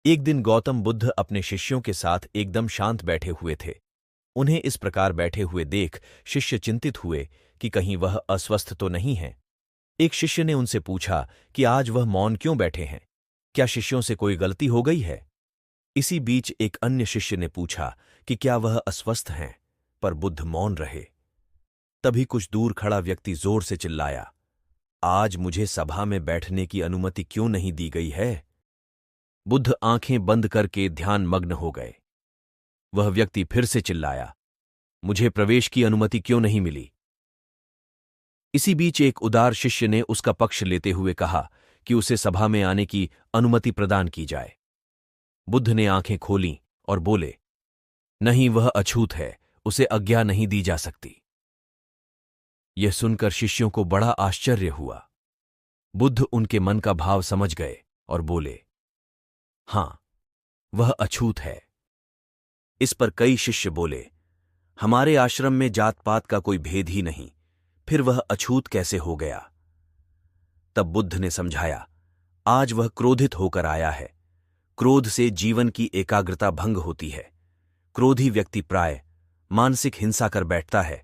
एक दिन गौतम बुद्ध अपने शिष्यों के साथ एकदम शांत बैठे हुए थे। उन्हें इस प्रकार बैठे हुए देख शिष्य चिंतित हुए कि कहीं वह अस्वस्थ तो नहीं है। एक शिष्य ने उनसे पूछा कि आज वह मौन क्यों बैठे हैं? क्या शिष्यों से कोई गलती हो गई है? इसी बीच एक अन्य शिष्य ने पूछा कि क्या वह अस्वस्थ हैं? पर बुद्ध मौन रहे। तभी कुछ दूर खड़ा व्यक्ति जोर से चिल्लाया, आज मुझे सभा में बैठने की अनुमति क्यों नहीं दी गई है? बुद्ध आंखें बंद करके ध्यान मग्न हो गए। वह व्यक्ति फिर से चिल्लाया, मुझे प्रवेश की अनुमति क्यों नहीं मिली? इसी बीच एक उदार शिष्य ने उसका पक्ष लेते हुए कहा कि उसे सभा में आने की अनुमति प्रदान की जाए। बुद्ध ने आंखें खोलीं और बोले, नहीं, वह अछूत है, उसे आज्ञा नहीं दी जा सकती। यह सुनकर शिष्यों को बड़ा आश्चर्य हुआ। बुद्ध उनके मन का भाव समझ गए और बोले, हां, वह अछूत है। इस पर कई शिष्य बोले, हमारे आश्रम में जात पात का कोई भेद ही नहीं, फिर वह अछूत कैसे हो गया? तब बुद्ध ने समझाया, आज वह क्रोधित होकर आया है। क्रोध से जीवन की एकाग्रता भंग होती है। क्रोधी व्यक्ति प्राय मानसिक हिंसा कर बैठता है,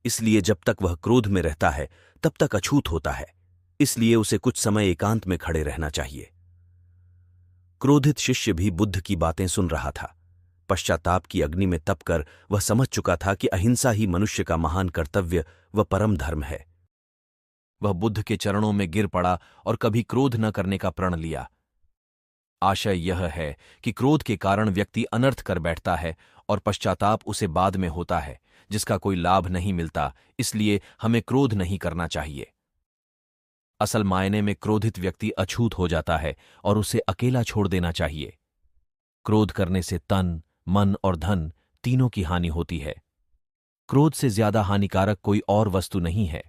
इसलिए जब तक वह क्रोध में रहता है तब तक अछूत होता है। इसलिए उसे कुछ समय एकांत में खड़े रहना चाहिए। क्रोधित शिष्य भी बुद्ध की बातें सुन रहा था। पश्चाताप की अग्नि में तपकर वह समझ चुका था कि अहिंसा ही मनुष्य का महान कर्तव्य व परम धर्म है। वह बुद्ध के चरणों में गिर पड़ा और कभी क्रोध न करने का प्रण लिया। आशय यह है कि क्रोध के कारण व्यक्ति अनर्थ कर बैठता है और पश्चाताप उसे बाद में होता है, जिसका कोई लाभ नहीं मिलता। इसलिए हमें क्रोध नहीं करना चाहिए। असल मायने में क्रोधित व्यक्ति अछूत हो जाता है और उसे अकेला छोड़ देना चाहिए। क्रोध करने से तन, मन और धन तीनों की हानि होती है। क्रोध से ज्यादा हानिकारक कोई और वस्तु नहीं है।